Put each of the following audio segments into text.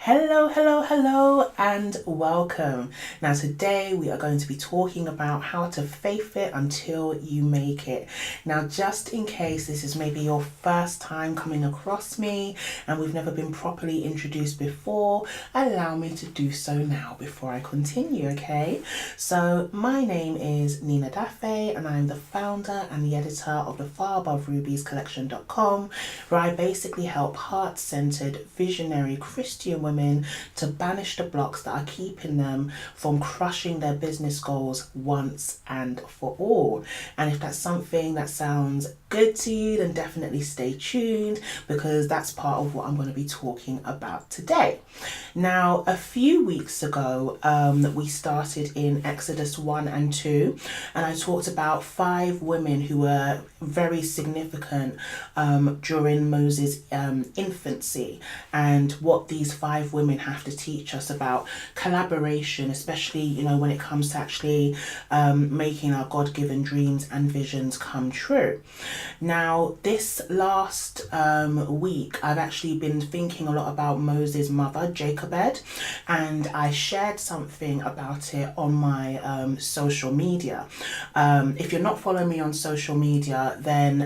Hello, and welcome. Now, today we are going to be talking about how to faith it until you make it. Now, just in case this is maybe your first time coming across me and we've never been properly introduced before, allow me to do so now before I continue, okay? So, my name is Nina Dafe, and I'm the founder and the editor of the FarAboveRubiesCollection.com, where I basically help heart-centered, visionary Christian women to banish the blocks that are keeping them from crushing their business goals once and for all. And if that's something that sounds good to you, then definitely stay tuned, because that's part of what I'm going to be talking about today. Now, a few weeks ago, we started in Exodus 1 and 2, and I talked about 5 women who were very significant during Moses' infancy, and what these 5 women have to teach us about collaboration, especially when it comes to actually making our God-given dreams and visions come true. Now, this last week, I've actually been thinking a lot about Moses' mother, Jochebed, and I shared something about it on my social media. If you're not following me on social media, then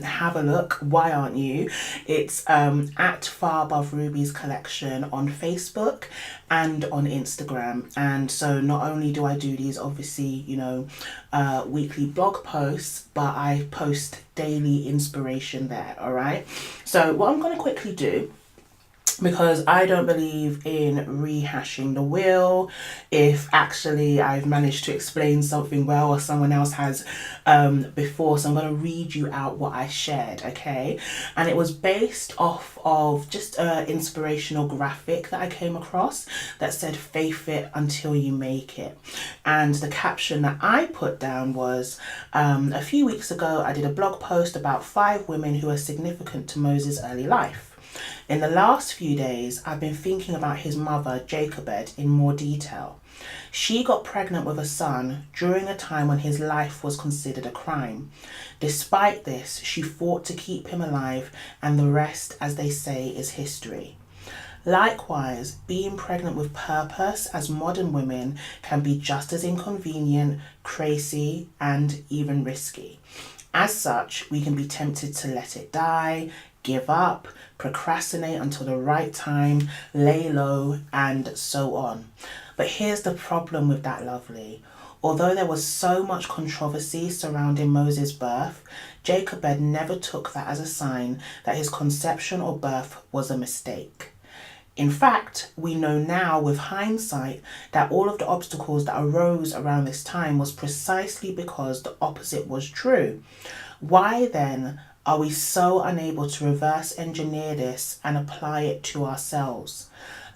have a look. Why aren't you? It's at Far Above Rubies Collection on Facebook and on Instagram. And so not only do I do these obviously weekly blog posts, but I post daily inspiration there. All right, so what I'm going to quickly do, because I don't believe in rehashing the wheel if actually I've managed to explain something well or someone else has before. So I'm going to read you out what I shared, okay? And it was based off of just an inspirational graphic that I came across that said, "Faith it until you make it." And the caption that I put down was, a few weeks ago, I did a blog post about 5 women who are significant to Moses' early life. In the last few days, I've been thinking about his mother, Jochebed, in more detail. She got pregnant with a son during a time when his life was considered a crime. Despite this, she fought to keep him alive, and the rest, as they say, is history. Likewise, being pregnant with purpose as modern women can be just as inconvenient, crazy, and even risky. As such, we can be tempted to let it die, give up, procrastinate until the right time, lay low, and so on. But here's the problem with that, lovely. Although there was so much controversy surrounding Moses' birth, Jochebed never took that as a sign that his conception or birth was a mistake. In fact, we know now with hindsight that all of the obstacles that arose around this time was precisely because the opposite was true. Why then are we so unable to reverse engineer this and apply it to ourselves?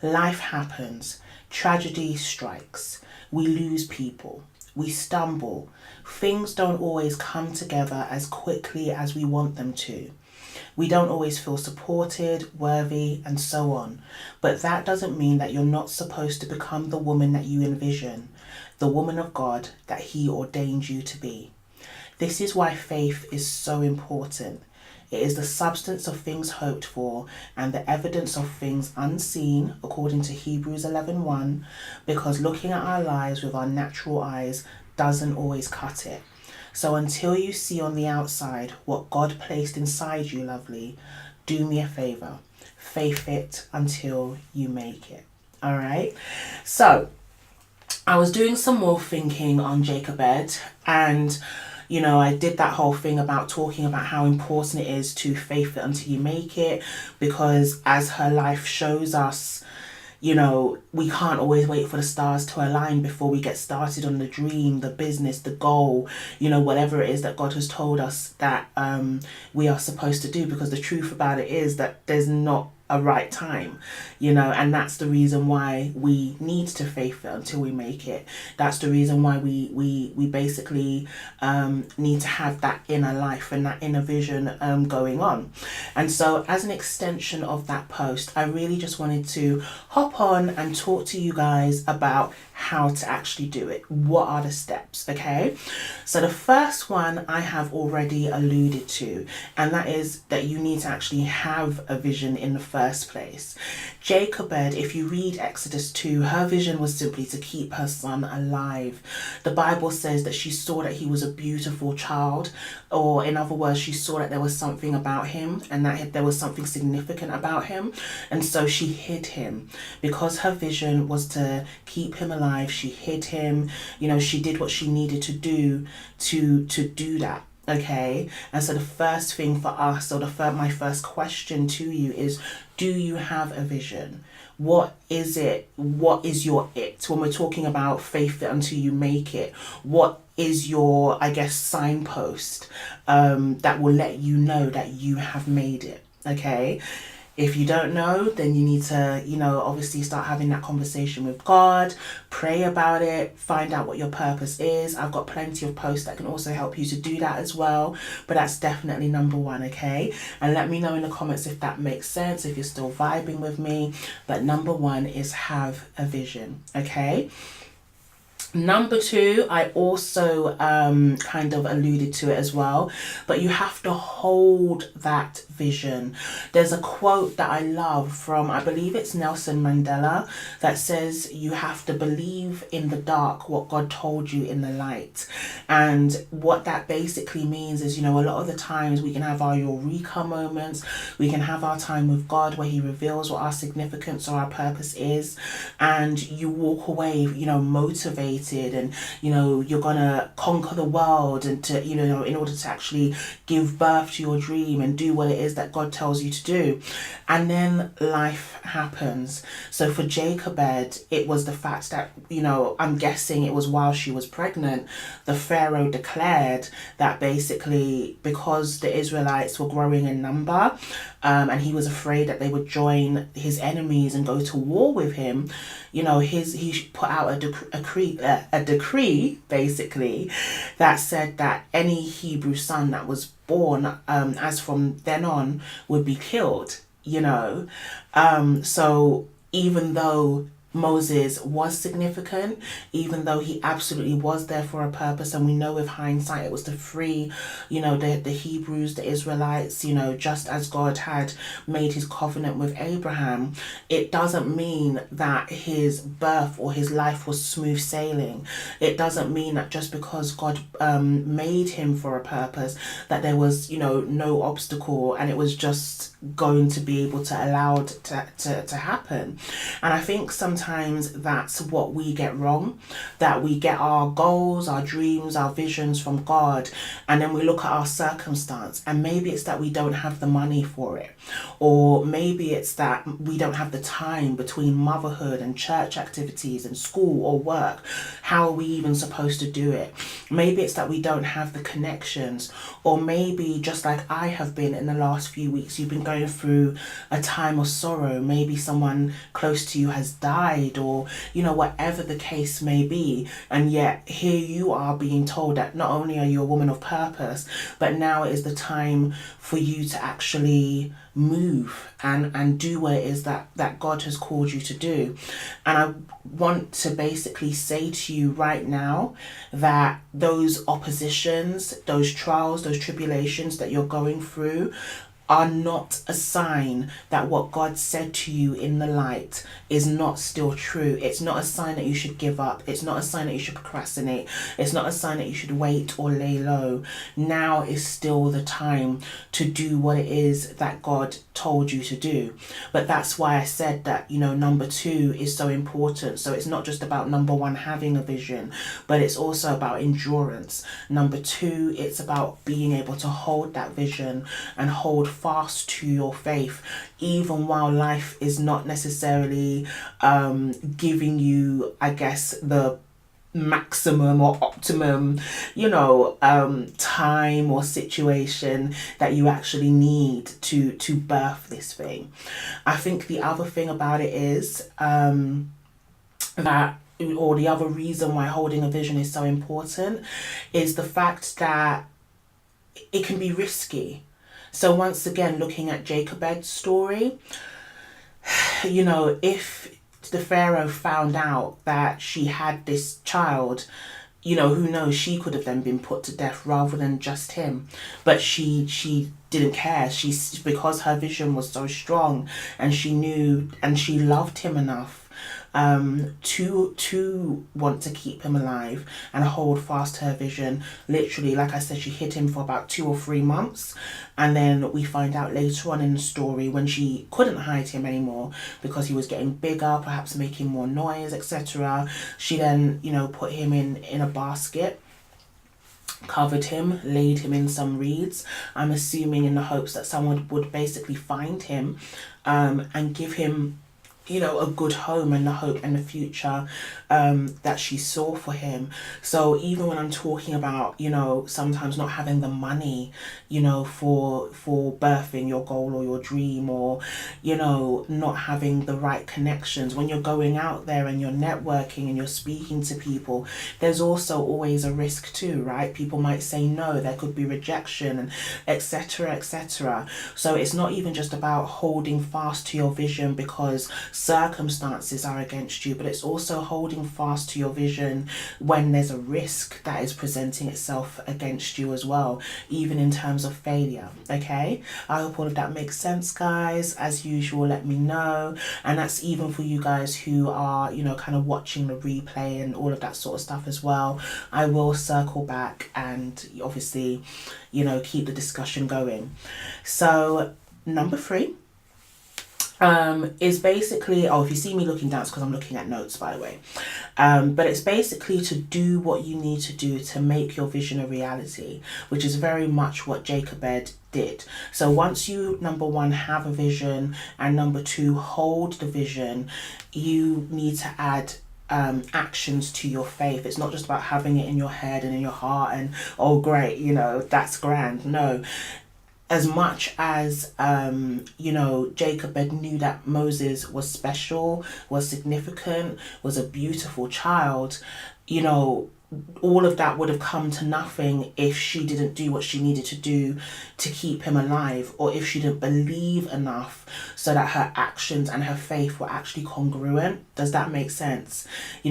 Life happens. Tragedy strikes. We lose people. We stumble. Things don't always come together as quickly as we want them to. We don't always feel supported, worthy, and so on. But that doesn't mean that you're not supposed to become the woman that you envision, the woman of God that He ordained you to be. This is why faith is so important. It is the substance of things hoped for and the evidence of things unseen, according to Hebrews 11:1, because looking at our lives with our natural eyes doesn't always cut it. So until you see on the outside what God placed inside you, lovely, do me a favor. Faith it until you make it. All right? So I was doing some more thinking on Jochebed, and I did that whole thing about talking about how important it is to faith it until you make it, because as her life shows us, we can't always wait for the stars to align before we get started on the dream, the business, the goal, whatever it is that God has told us that we are supposed to do, because the truth about it is that there's not a right time, and that's the reason why we need to faith it until we make it. That's the reason why we basically need to have that inner life and that inner vision going on. And so as an extension of that post, I really just wanted to hop on and talk to you guys about how to actually do it. What are the steps? Okay, so the first one I have already alluded to, and that is that you need to actually have a vision in the first first place. Jochebed, if you read Exodus 2, her vision was simply to keep her son alive. The Bible says that she saw that he was a beautiful child, or in other words, she saw that there was something about him and that there was something significant about him. And so she hid him. Because her vision was to keep him alive, she hid him. You know, she did what she needed to do to do that. Okay, and so the first thing for us, or my first question to you is, do you have a vision? What is it? What is your it? When we're talking about faith until you make it, what is your, I guess, signpost that will let you know that you have made it? Okay. If you don't know, then you need to, obviously start having that conversation with God, pray about it, find out what your purpose is. I've got plenty of posts that can also help you to do that as well. But that's definitely number one, okay? And let me know in the comments if that makes sense, if you're still vibing with me. But number one is have a vision, okay? Number two, I also kind of alluded to it as well, but you have to hold that vision. There's a quote that I love from, I believe it's Nelson Mandela, that says you have to believe in the dark what God told you in the light. And what that basically means is, a lot of the times we can have our eureka moments, we can have our time with God where he reveals what our significance or our purpose is, and you walk away, motivated, and you're gonna conquer the world, and to in order to actually give birth to your dream and do what it is that God tells you to do. And then life happens. So for Jochebed, it was the fact that I'm guessing it was while she was pregnant, the Pharaoh declared that basically because the Israelites were growing in number, and he was afraid that they would join his enemies and go to war with him, he put out a decree basically that said that any Hebrew son that was born as from then on would be killed. So even though Moses was significant, even though he absolutely was there for a purpose, and we know with hindsight it was to free, the Hebrews, the Israelites, just as God had made his covenant with Abraham, it doesn't mean that his birth or his life was smooth sailing. It doesn't mean that just because God made him for a purpose that there was, no obstacle and it was just going to be able to allow it to happen. And I think sometimes that's what we get wrong, that we get our goals, our dreams, our visions from God, and then we look at our circumstance, and maybe it's that we don't have the money for it, or maybe it's that we don't have the time between motherhood and church activities and school or work. How are we even supposed to do it? Maybe it's that we don't have the connections, or maybe just like I have been in the last few weeks, you've been going through a time of sorrow. Maybe someone close to you has died, or whatever the case may be, and yet here you are being told that not only are you a woman of purpose, but now it is the time for you to actually move and do what it is that God has called you to do. And I want to basically say to you right now that those oppositions, those trials, those tribulations that you're going through are not a sign that what God said to you in the light is not still true. It's not a sign that you should give up. It's not a sign that you should procrastinate. It's not a sign that you should wait or lay low. Now is still the time to do what it is that God told you to do. But that's why I said that, number two is so important. So it's not just about number one, having a vision, but it's also about endurance. Number two, it's about being able to hold that vision and hold fast to your faith, even while life is not necessarily giving you, I guess, the maximum or optimum time or situation that you actually need to birth this thing. I think the other thing about it is that, or the other reason why holding a vision is so important, is the fact that it can be risky. So once again, looking at Jochebed's story, if the Pharaoh found out that she had this child, who knows, she could have then been put to death rather than just him. But she didn't care. Because her vision was so strong, and she knew and she loved him enough to want to keep him alive and hold fast to her vision. Literally, like I said, she hid him for about 2 or 3 months, and then we find out later on in the story when she couldn't hide him anymore because he was getting bigger, perhaps making more noise, etc. She then, put him in a basket, covered him, laid him in some reeds. I'm assuming in the hopes that someone would basically find him and give him a good home, and the hope and the future that she saw for him. So even when I'm talking about, sometimes not having the money, for birthing your goal or your dream, or, not having the right connections, when you're going out there and you're networking and you're speaking to people, there's also always a risk too, right? People might say no, there could be rejection, and etc, etc. So it's not even just about holding fast to your vision because circumstances are against you, but it's also holding fast to your vision when there's a risk that is presenting itself against you as well, even in terms of failure. Okay, I hope all of that makes sense, guys. As usual, let me know, and that's even for you guys who are kind of watching the replay and all of that sort of stuff as well. I will circle back and obviously keep the discussion going. So number 3 is basically, if you see me looking down, it's because I'm looking at notes, by the way. But it's basically to do what you need to do to make your vision a reality, which is very much what Jochebed did. So once you, number 1, have a vision, and number 2, hold the vision, you need to add actions to your faith. It's not just about having it in your head and in your heart and, oh great, that's grand. No. As much as, Jochebed knew that Moses was special, was significant, was a beautiful child, all of that would have come to nothing if she didn't do what she needed to do to keep him alive, or if she didn't believe enough so that her actions and her faith were actually congruent. Does that make sense?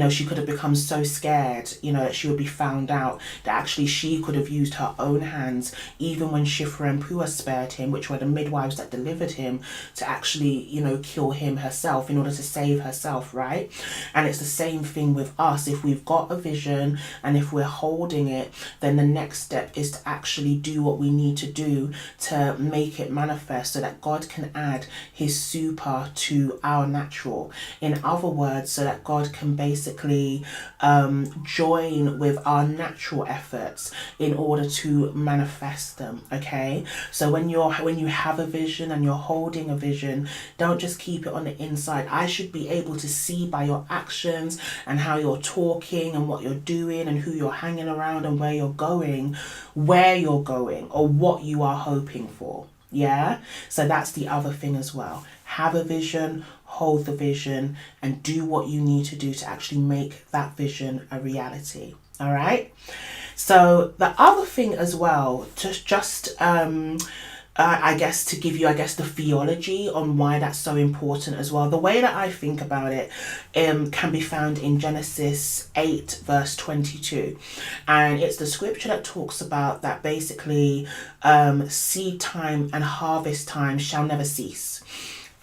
She could have become so scared, that she would be found out, that actually she could have used her own hands, even when Shiphrah and Puah spared him, which were the midwives that delivered him, to actually, kill him herself in order to save herself, right? And it's the same thing with us. If we've got a vision and if we're holding it, then the next step is to actually do what we need to do to make it manifest, so that God can add his super to our natural. In other words, so that God can basically join with our natural efforts in order to manifest them. Okay, so when you have a vision and you're holding a vision, don't just keep it on the inside. I should be able to see by your actions and how you're talking and what you're doing and who you're hanging around and where you're going, or what you are hoping for. Yeah, so that's the other thing as well. Have a vision, hold the vision, and do what you need to do to actually make that vision a reality. All right, so the other thing as well, I guess to give you, the theology on why that's so important as well. The way that I think about it can be found in Genesis 8 verse 22. And it's the scripture that talks about that basically seed time and harvest time shall never cease.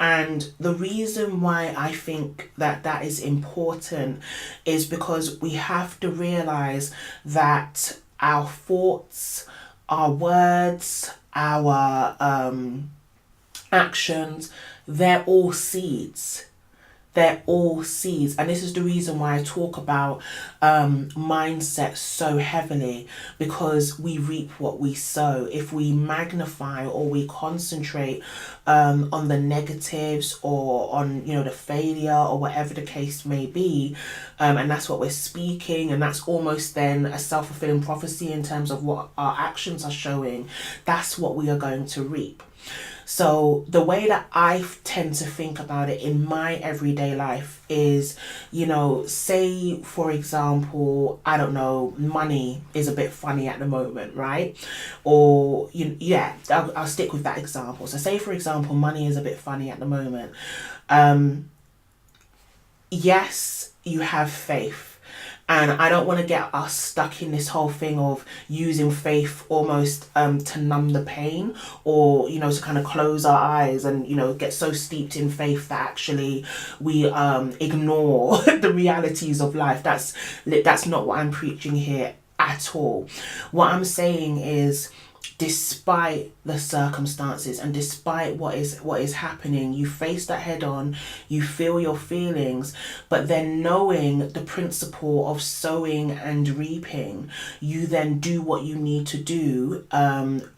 And the reason why I think that that is important is because we have to realize that our thoughts, our words, our actions, they're all seeds. They're all seeds. And this is the reason why I talk about mindset so heavily, because we reap what we sow. If we magnify or we concentrate on the negatives or on, the failure or whatever the case may be, and that's what we're speaking, and that's almost then a self-fulfilling prophecy in terms of what our actions are showing, that's what we are going to reap. So the way that I tend to think about it in my everyday life is, say, for example, I don't know, money is a bit funny at the moment, right? Or, I'll stick with that example. So say, for example, money is a bit funny at the moment. Yes, you have faith. And I don't want to get us stuck in this whole thing of using faith almost to numb the pain, or, you know, to kind of close our eyes and, you know, get so steeped in faith that actually we ignore the realities of life. That's not what I'm preaching here at all. What I'm saying is, despite the circumstances and despite what is happening, you face that head on, you feel your feelings, but then knowing the principle of sowing and reaping, you then do what you need to do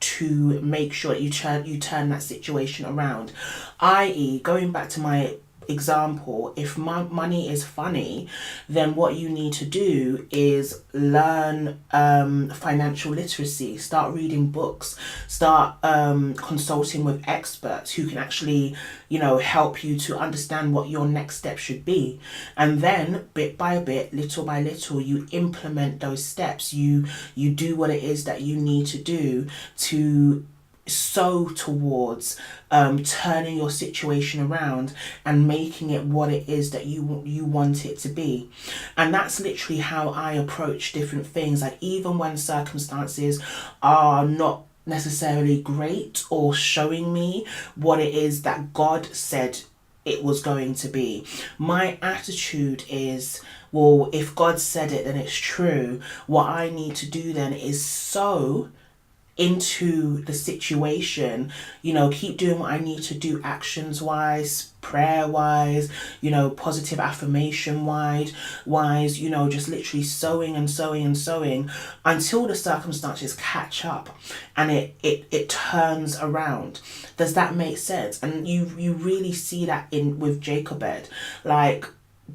to make sure that you turn that situation around. I.e., going back to my example, if money is funny, then what you need to do is learn financial literacy, start reading books, start consulting with experts who can actually, you know, help you to understand what your next step should be. And then bit by bit, little by little, you implement those steps. You do what it is that you need to do to sow towards turning your situation around and making it what it is that you want it to be. And that's literally how I approach different things. Like, even when circumstances are not necessarily great or showing me what it is that God said it was going to be, my attitude is, well, if God said it, then it's true. What I need to do then is sow into the situation, you know, keep doing what I need to do, actions wise, prayer wise, you know, positive affirmation wise, you know, just literally sowing and sowing and sowing until the circumstances catch up and it turns around. Does that make sense? And you really see that with Jochebed. Like,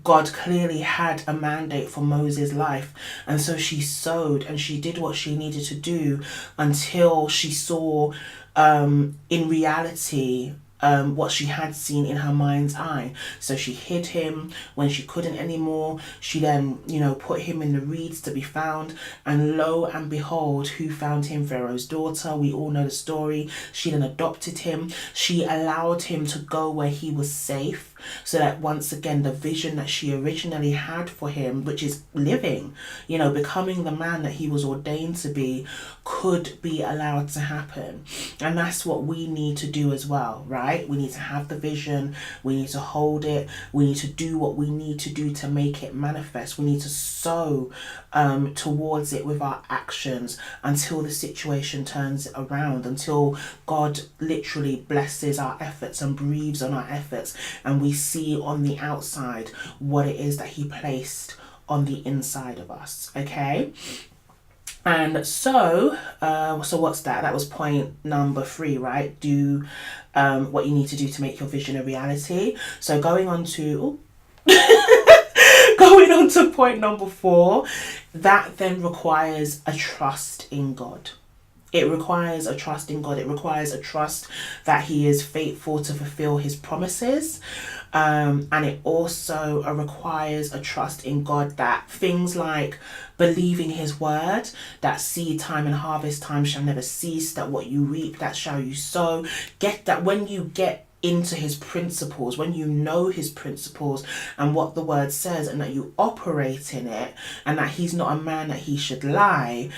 God clearly had a mandate for Moses' life, and so she sowed and she did what she needed to do until she saw in reality what she had seen in her mind's eye. So she hid him when she couldn't anymore. She then, you know, put him in the reeds to be found, and lo and behold, who found him? Pharaoh's daughter. We all know the story. She then adopted him. She allowed him to go where he was safe, so that once again the vision that she originally had for him, which is living, you know, becoming the man that he was ordained to be, could be allowed to happen. And that's what we need to do as well, right? We need to have the vision, we need to hold it, we need to do what we need to do to make it manifest. We need to sow towards it with our actions until the situation turns around, until God literally blesses our efforts and breathes on our efforts, and we see on the outside what it is that he placed on the inside of us. Okay. And so what's that? That was point number 3, right? Do what you need to do to make your vision a reality. So going on to point number 4, that then requires a trust in God. It requires a trust in God. It requires a trust that he is faithful to fulfill his promises. And it also requires a trust in God that things like believing his word, that seed time and harvest time shall never cease, that what you reap, that shall you sow. Get that when you get into his principles, when you know his principles and what the word says, and that you operate in it, and that he's not a man that he should lie,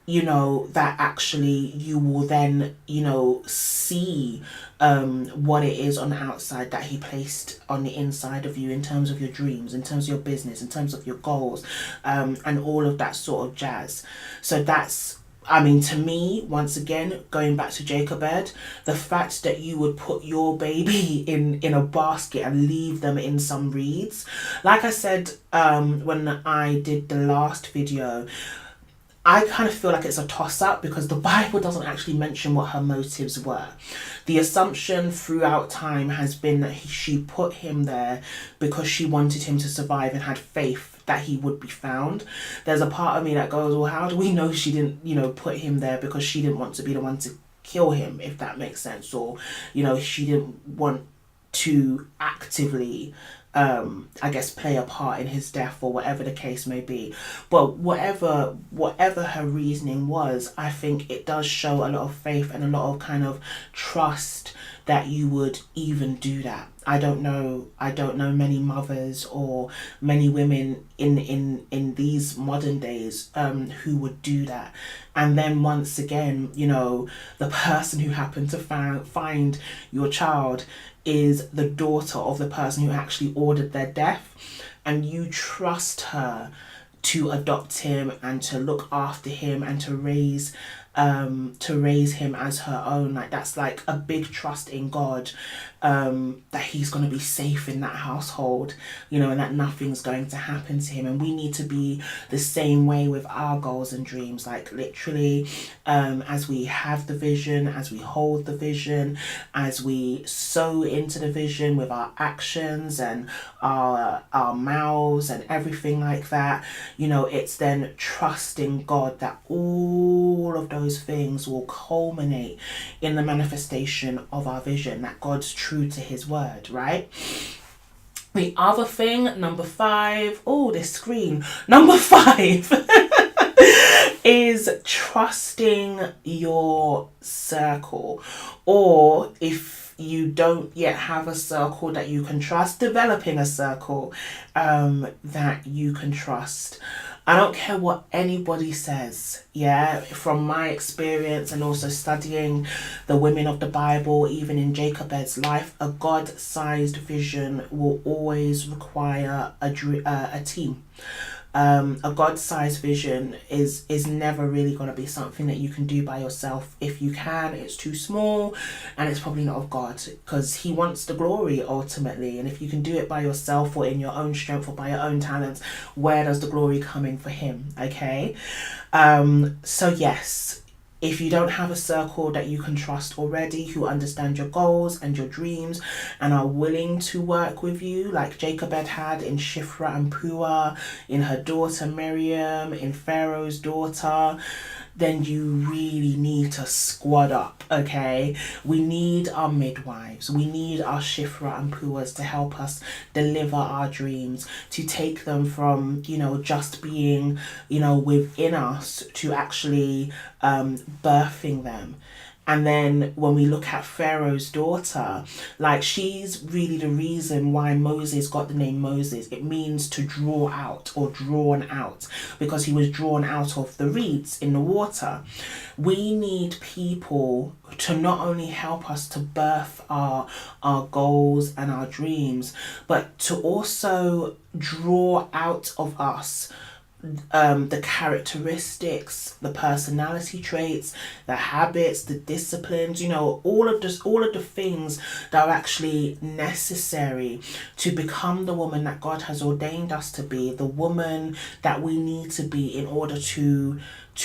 you know, that actually you will then, you know, see what it is on the outside that he placed on the inside of you, in terms of your dreams, in terms of your business, in terms of your goals, and all of that sort of jazz. So that's, I mean, to me, once again, going back to Jochebed, the fact that you would put your baby in a basket and leave them in some reeds. Like I said, when I did the last video, I kind of feel like it's a toss-up because the Bible doesn't actually mention what her motives were. The assumption throughout time has been that she put him there because she wanted him to survive and had faith that he would be found. There's a part of me that goes, well, how do we know she didn't, you know, put him there because she didn't want to be the one to kill him, if that makes sense? Or, you know, she didn't want to actively I guess, play a part in his death or whatever the case may be. But whatever her reasoning was, I think it does show a lot of faith and a lot of kind of trust that you would even do that. I don't know many mothers or many women in these modern days who would do that. And then once again, you know, the person who happened to find your child is the daughter of the person who actually ordered their death, and you trust her to adopt him and to look after him and to raise him as her own. Like, that's like a big trust in God, that he's going to be safe in that household, you know, and that nothing's going to happen to him. And we need to be the same way with our goals and dreams. Like, literally, as we have the vision, as we hold the vision, as we sow into the vision with our actions and our mouths and everything like that, you know, it's then trusting God that all of those things will culminate in the manifestation of our vision, that God's true to his word, right? The other thing, number 5, this screen, number 5 is trusting your circle. Or if you don't yet have a circle that you can trust, developing a circle that you can trust. I don't care what anybody says, yeah, from my experience and also studying the women of the Bible, even in Jochebed's life, a God-sized vision will always require a team. A God-sized vision is never really going to be something that you can do by yourself. If you can, it's too small and it's probably not of God, because he wants the glory ultimately. And if you can do it by yourself or in your own strength or by your own talents, where does the glory come in for him? Okay, so yes, if you don't have a circle that you can trust already, who understand your goals and your dreams and are willing to work with you, like Jochebed had in Shiphrah and Puah, in her daughter Miriam, in Pharaoh's daughter, then you really need to squad up, okay? We need our midwives. We need our Shiphrah and Puahs to help us deliver our dreams, to take them from, you know, just being, you know, within us to actually birthing them. And then when we look at Pharaoh's daughter, like, she's really the reason why Moses got the name Moses. It means to draw out or drawn out, because he was drawn out of the reeds in the water. We need people to not only help us to birth our goals and our dreams, but to also draw out of us the characteristics, the personality traits, the habits, the disciplines, you know, all of the things that are actually necessary to become the woman that God has ordained us to be, the woman that we need to be in order to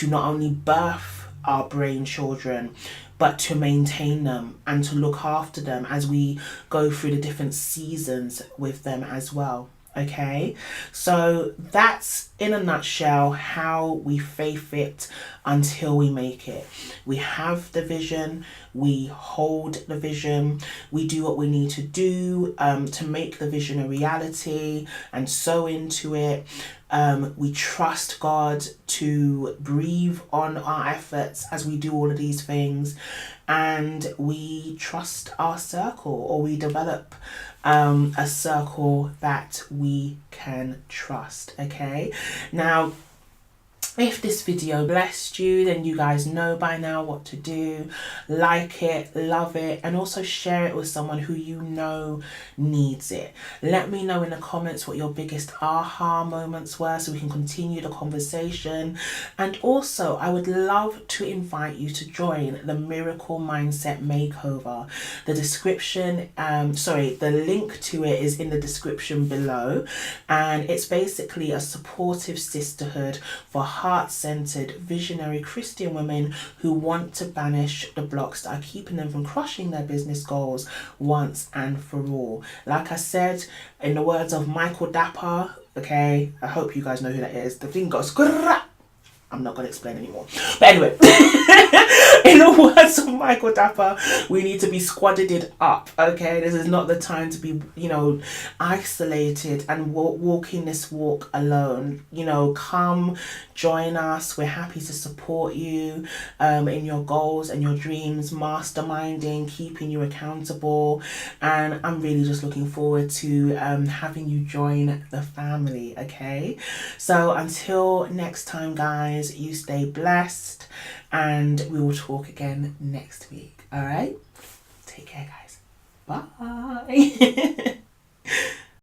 not only birth our brain children, but to maintain them and to look after them as we go through the different seasons with them as well. Okay, so that's in a nutshell how we faith it until we make it. We have the vision, we hold the vision, we do what we need to do to make the vision a reality and sow into it. We trust God to breathe on our efforts as we do all of these things, and we trust our circle, or we develop a circle that we can trust. Okay, now if this video blessed you, then you guys know by now what to do. Like it, love it, and also share it with someone who you know needs it. Let me know in the comments what your biggest aha moments were so we can continue the conversation. And also, I would love to invite you to join the Miracle Mindset Makeover. The link to it is in the description below, and it's basically a supportive sisterhood for heart-centered, visionary Christian women who want to banish the blocks that are keeping them from crushing their business goals once and for all. Like I said, in the words of Michael Dapper, okay, I hope you guys know who that is, the thing goes, I'm not going to explain anymore. But anyway, In the words of Michael Dapper, we need to be squadded up, okay? This is not the time to be, isolated and walking this walk alone. Come join us. We're happy to support you in your goals and your dreams, masterminding, keeping you accountable. And I'm really just looking forward to having you join the family, okay? So until next time, guys, you stay blessed and we will talk again next week. All right? Take care, guys. Bye.